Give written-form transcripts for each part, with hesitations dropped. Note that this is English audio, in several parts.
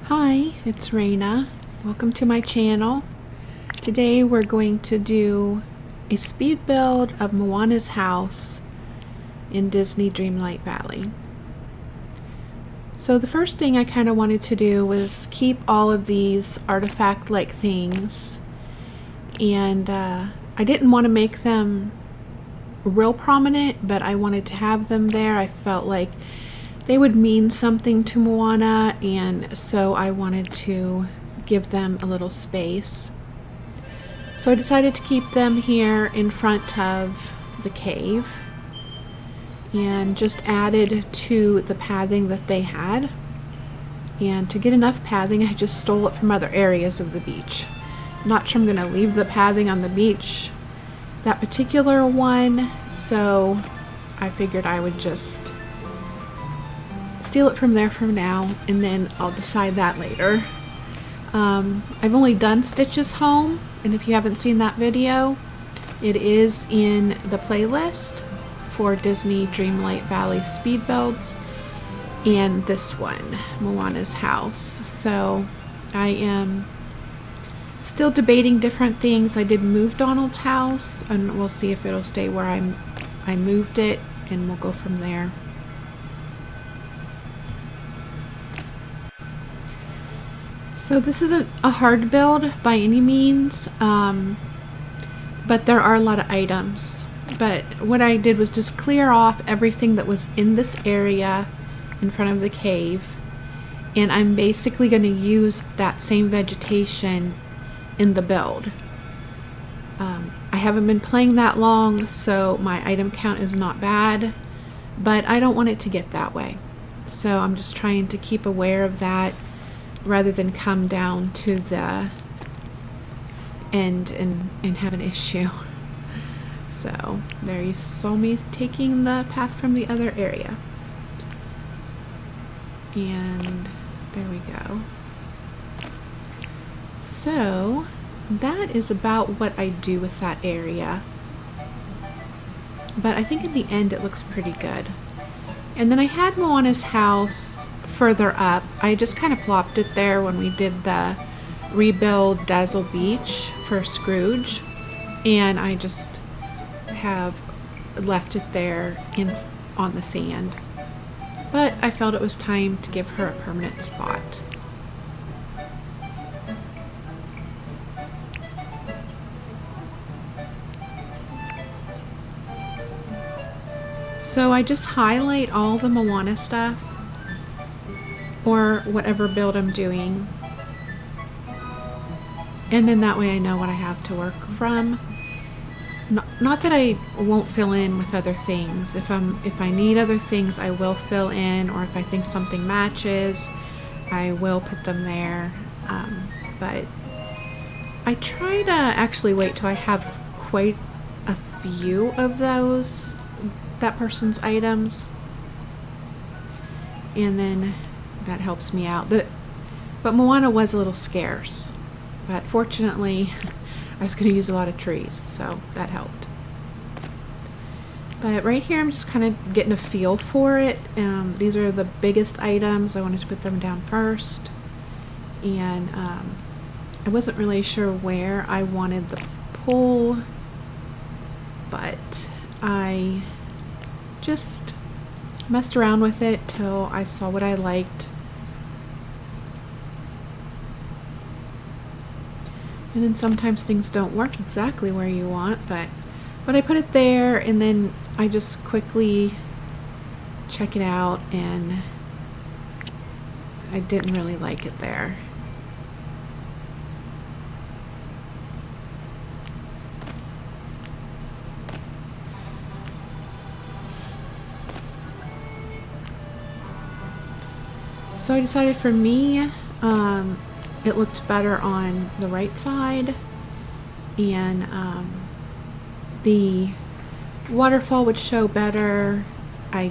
Hi, it's Raina. Welcome to my channel. Today we're going to do a speed build of Moana's house in Disney Dreamlight Valley. So the first thing I kind of wanted to do was keep all of these artifact-like things, and I didn't want to make them real prominent, but I wanted to have them there. I felt like they would mean something to Moana, and so I wanted to give them a little space. So I decided to keep them here in front of the cave and just added to the pathing that they had. And to get enough pathing, I just stole it from other areas of the beach. I'm not sure I'm going to leave the pathing on the beach, that particular one, so I figured I would just steal it from there for now, and then I'll decide that later. I've only done Stitch's home, and if you haven't seen that video, it is in the playlist for Disney Dreamlight Valley speed builds, and this one, Moana's house. So I am still debating different things. I did move Donald's house, and we'll see if it'll stay where I moved it, and we'll go from there. So this isn't a hard build by any means, but there are a lot of items. But what I did was just clear off everything that was in this area in front of the cave, and I'm basically going to use that same vegetation in the build. I haven't been playing that long, so my item count is not bad, but I don't want it to get that way. So I'm just trying to keep aware of that, rather than come down to the end and have an issue. So there you saw me taking the path from the other area. And there we go. So that is about what I do with that area. But I think in the end it looks pretty good. And then I had Moana's house further up. I just kind of plopped it there when we did the rebuild Dazzle Beach for Scrooge, and I just have left it there on the sand. But I felt it was time to give her a permanent spot. So I just highlight all the Moana stuff, or whatever build I'm doing, and then that way I know what I have to work from. Not that I won't fill in with other things. If I need other things, I will fill in, or if I think something matches, I will put them there. But I try to actually wait till I have quite a few of that person's items, and then that helps me out. But Moana was a little scarce, but fortunately I was going to use a lot of trees, so that helped. But right here I'm just kind of getting a feel for it. These are the biggest items. I wanted to put them down first, and I wasn't really sure where I wanted the pool, but I just messed around with it till I saw what I liked. And then sometimes things don't work exactly where you want, but I put it there, and then I just quickly check it out, and I didn't really like it there. So I decided for me, it looked better on the right side, and the waterfall would show better. I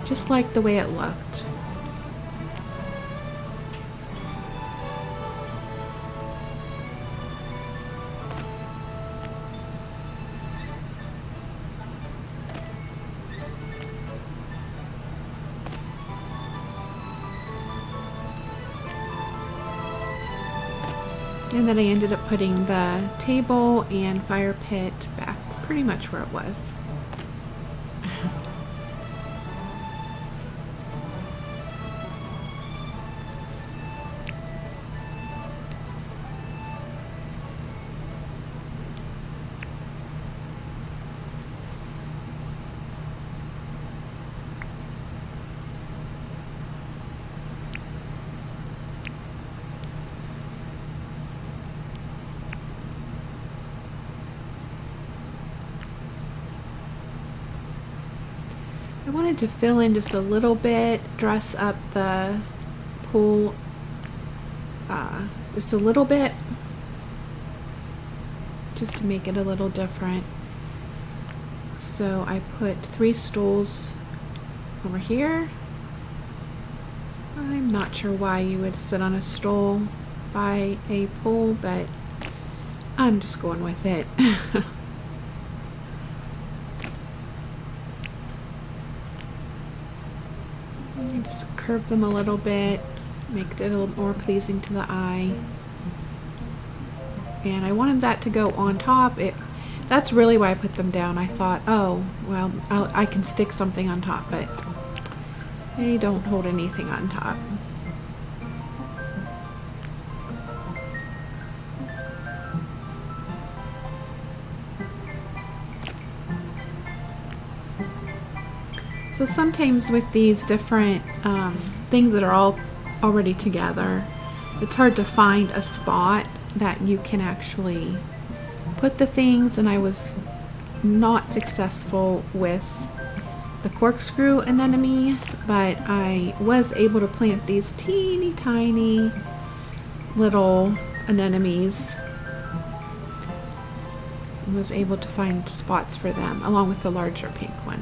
just liked the way it looked. And then I ended up putting the table and fire pit back pretty much where it was. I wanted to fill in just a little bit, dress up the pool just a little bit, just to make it a little different. So I put 3 stools over here. I'm not sure why you would sit on a stool by a pool, but I'm just going with it. Just curve them a little bit, make it a little more pleasing to the eye. And I wanted that to go on top. That's really why I put them down. I thought, oh, well, I can stick something on top, but they don't hold anything on top. So sometimes with these different things that are all already together, it's hard to find a spot that you can actually put the things, and I was not successful with the corkscrew anemone, but I was able to plant these teeny tiny little anemones and was able to find spots for them along with the larger pink one.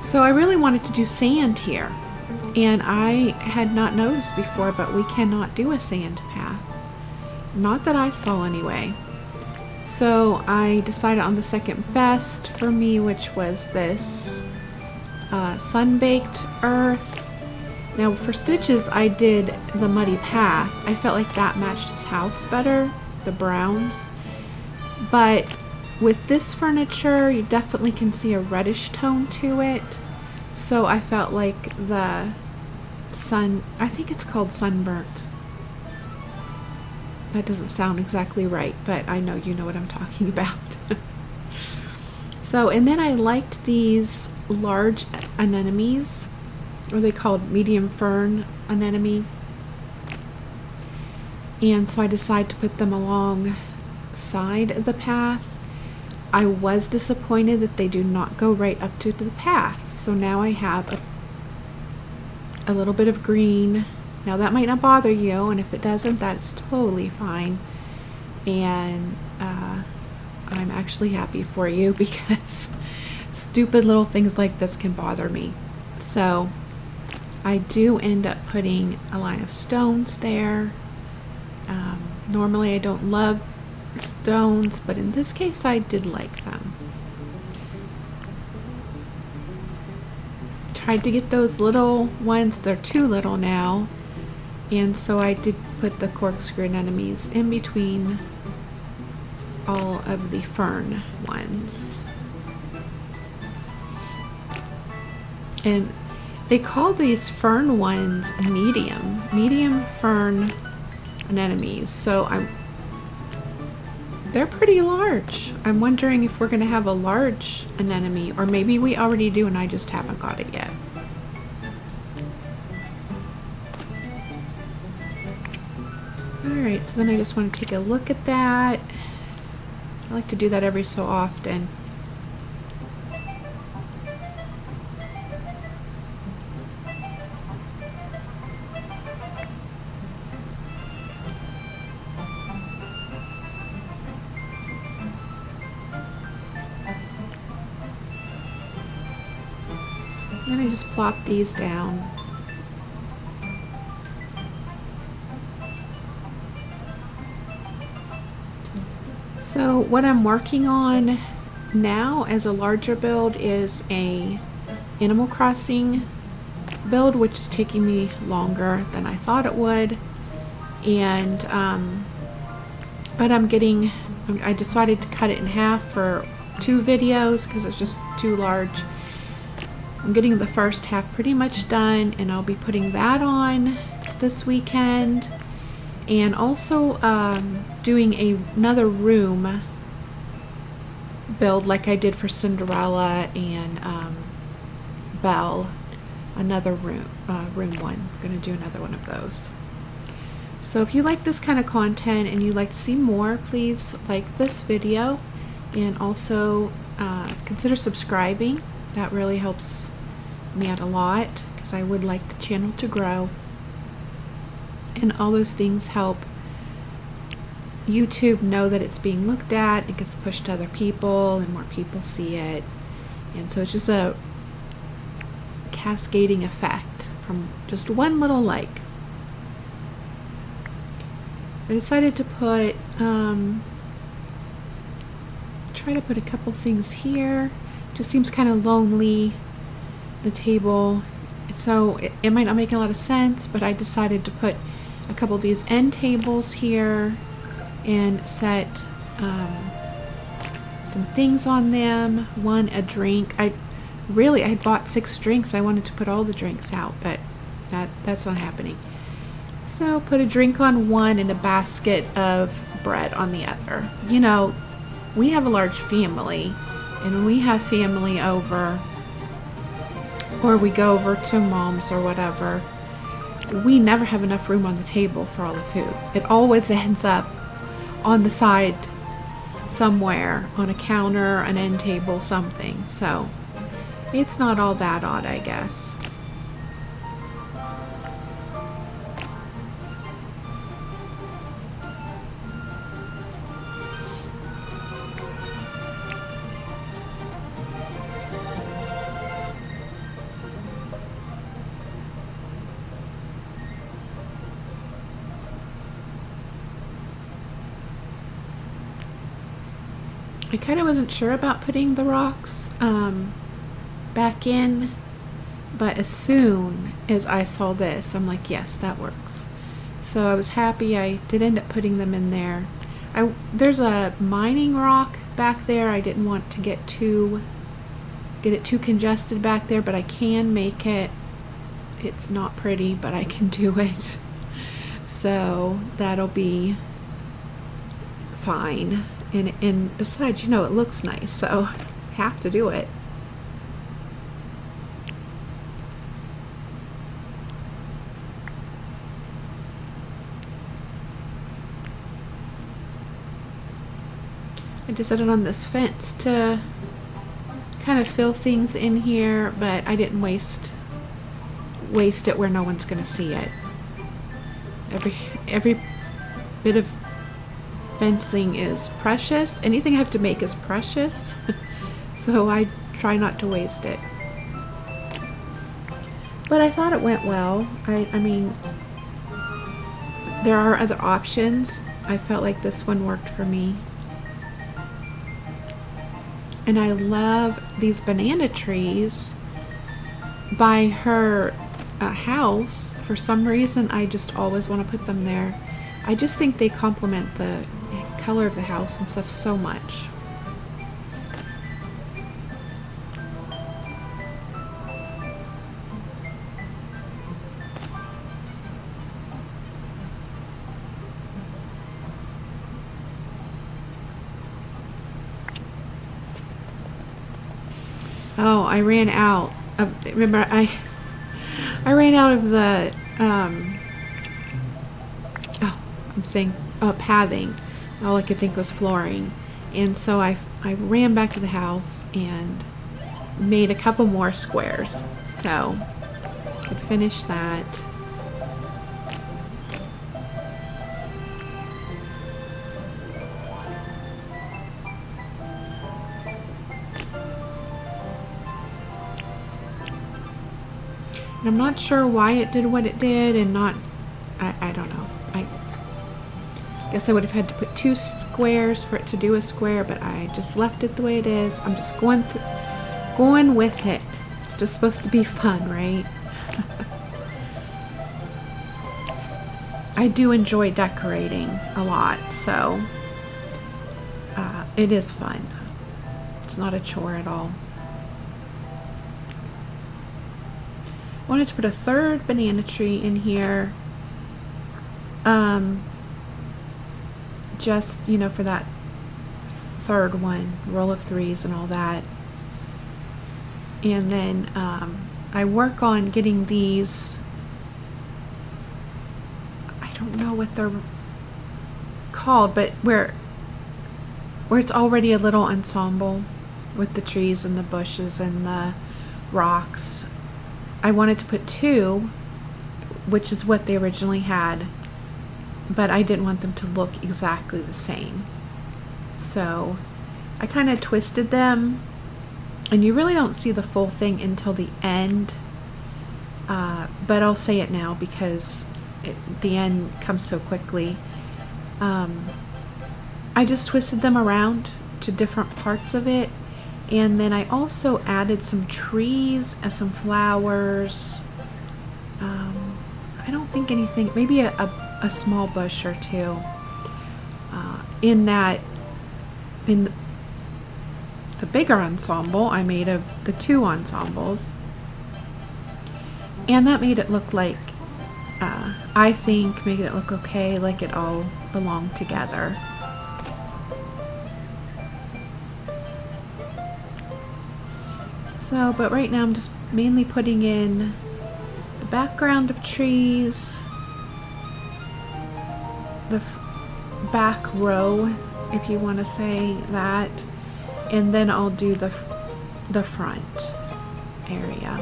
So I really wanted to do sand here, and I had not noticed before, but we cannot do a sand path. Not that I saw anyway. So I decided on the second best for me, which was this sun-baked earth. Now for Stitches, I did the muddy path. I felt like that matched his house better, the browns. But with this furniture, you definitely can see a reddish tone to it. So I felt like the I think it's called sunburnt. That doesn't sound exactly right, but I know you know what I'm talking about. So, and then I liked these large anemones, or they called medium fern anemone. And so I decided to put them alongside the path. I was disappointed that they do not go right up to the path. So now I have a little bit of green. Now that might not bother you, and if it doesn't, that's totally fine. And I'm actually happy for you, because stupid little things like this can bother me. So I do end up putting a line of stones there. Normally I don't love stones, but in this case I did like them. Tried to get those little ones. They're too little now, and so I did put the corkscrew anemones in between all of the fern ones. And they call these fern ones medium fern anemones. So they're pretty large. I'm wondering if we're going to have a large anemone, or maybe we already do and I just haven't got it yet. Alright, so then I just want to take a look at that. I like to do that every so often. Then I just plop these down. So what I'm working on now as a larger build is a Animal Crossing build, which is taking me longer than I thought it would. And but I decided to cut it in half for 2 videos because it's just too large. I'm getting the first half pretty much done, and I'll be putting that on this weekend, and also doing another room build like I did for Cinderella and Belle. Another room one. I'm gonna do another one of those. So if you like this kind of content and you'd like to see more, please like this video, and also consider subscribing. That really helps me out a lot because I would like the channel to grow, and all those things help YouTube know that it's being looked at. It gets pushed to other people and more people see it, and so it's just a cascading effect from just one little like. I decided to put try to put a couple things here. Just seems kind of lonely, the table, so it might not make a lot of sense, but I decided to put a couple of these end tables here and set some things on them. One, a drink. I had bought 6 drinks. I wanted to put all the drinks out, but that's not happening. So put a drink on one and a basket of bread on the other. You know, we have a large family, and when we have family over, or we go over to mom's or whatever, we never have enough room on the table for all the food. It always ends up on the side somewhere, on a counter, an end table, something. So it's not all that odd, I guess. I kind of wasn't sure about putting the rocks back in, but as soon as I saw this, I'm like, yes, that works. So I was happy I did end up putting them in there. There's a mining rock back there. I didn't want to get it too congested back there, but I can make it. It's not pretty, but I can do it. So that'll be fine. And besides, you know, it looks nice, so I have to do it. I decided on this fence to kind of fill things in here, but I didn't waste it where no one's gonna see it. Every bit of fencing is precious. Anything I have to make is precious. So I try not to waste it. But I thought it went well. I mean, there are other options. I felt like this one worked for me. And I love these banana trees by her house. For some reason, I just always want to put them there. I just think they complement the color of the house and stuff so much. Oh, I ran out of, remember, I ran out of the pathing. All I could think was flooring, and so I ran back to the house and made a couple more squares so I could finish that. And I'm not sure why it did what it did, and I don't know. I guess I would have had to put 2 squares for it to do a square, but I just left it the way it is. I'm just going with it. It's just supposed to be fun, right? I do enjoy decorating a lot, so it is fun. It's not a chore at all. I wanted to put a third banana tree in here, just, you know, for that third one, roll of threes and all that. And then I work on getting these, I don't know what they're called, but where it's already a little ensemble with the trees and the bushes and the rocks. I wanted to put two, which is what they originally had, but I didn't want them to look exactly the same. So I kind of twisted them, and you really don't see the full thing until the end, but I'll say it now because the end comes so quickly. I just twisted them around to different parts of it, and then I also added some trees and some flowers. I don't think anything, maybe a small bush or two in the bigger ensemble I made of the two ensembles, and that made it look like I think made it look okay, like it all belonged together. So, but right now I'm just mainly putting in the background of trees, the back row, if you want to say that, and then I'll do the front area.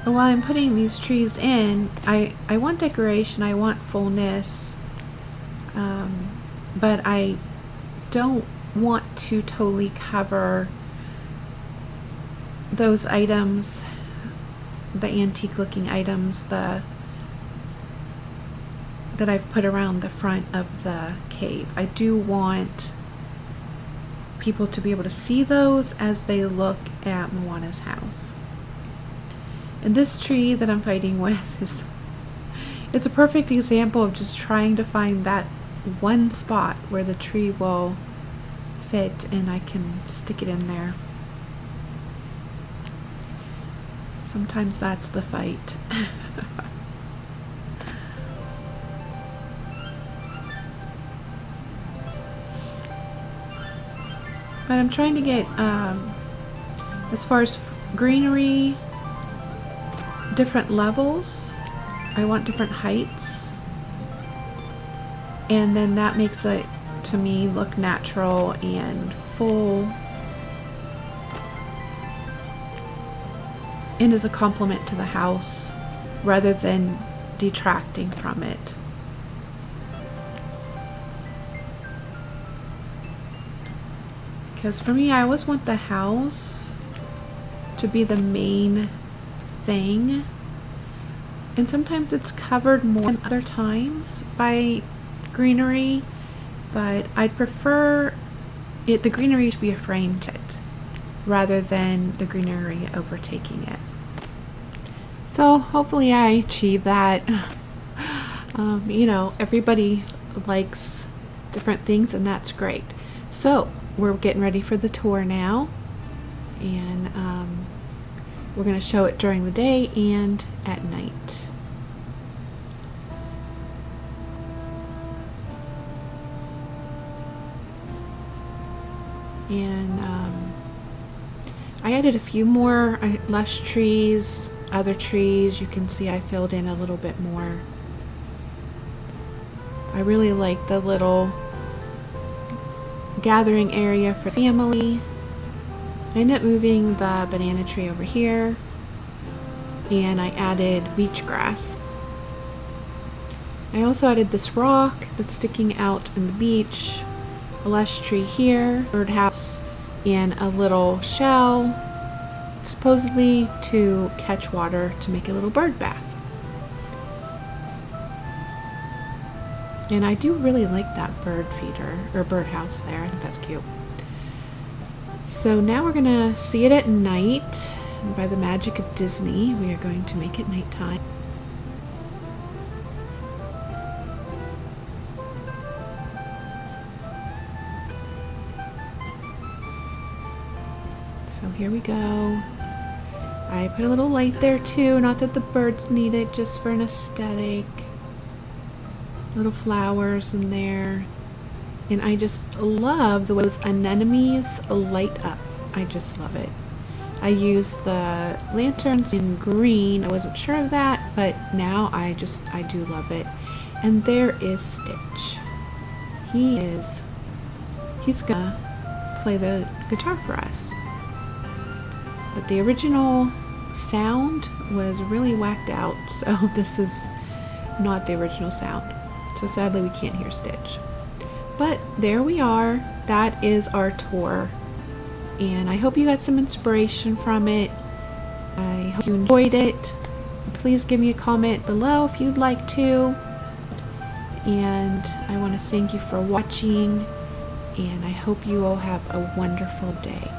But while I'm putting these trees in, I want decoration, I want fullness, but I don't want to totally cover those items, the antique looking items that I've put around the front of the cave. I do want people to be able to see those as they look at Moana's house. And this tree that I'm fighting with it's a perfect example of just trying to find that one spot where the tree will fit and I can stick it in there. Sometimes that's the fight. But I'm trying to get, as far as greenery, different levels. I want different heights, and then that makes it, to me, look natural and full, and is a complement to the house rather than detracting from it. Because for me, I always want the house to be the main thing, and sometimes it's covered more than other times by greenery, but I'd prefer the greenery to be a frame to it rather than the greenery overtaking it. So hopefully I achieve that. You know, everybody likes different things, and that's great. So we're getting ready for the tour now, and we're going to show it during the day and at night. And I added a few more lush trees, other trees. You can see I filled in a little bit more. I really like the little gathering area for family. I ended up moving the banana tree over here, and I added beach grass. I also added this rock that's sticking out in the beach, a lush tree here, birdhouse, and a little shell supposedly to catch water to make a little bird bath. And I do really like that bird feeder or birdhouse there. I think that's cute. So now we're gonna see it at night. And by the magic of Disney, we are going to make it nighttime. So here we go. I put a little light there too, not that the birds need it, just for an aesthetic. Little flowers in there. And I just love the way those anemones light up. I just love it. I used the lanterns in green. I wasn't sure of that, but now I do love it. And there is Stitch. He's gonna play the guitar for us. But the original sound was really whacked out, so this is not the original sound. So sadly we can't hear Stitch. But there we are. That is our tour. And I hope you got some inspiration from it. I hope you enjoyed it. Please give me a comment below if you'd like to. And I want to thank you for watching. And I hope you all have a wonderful day.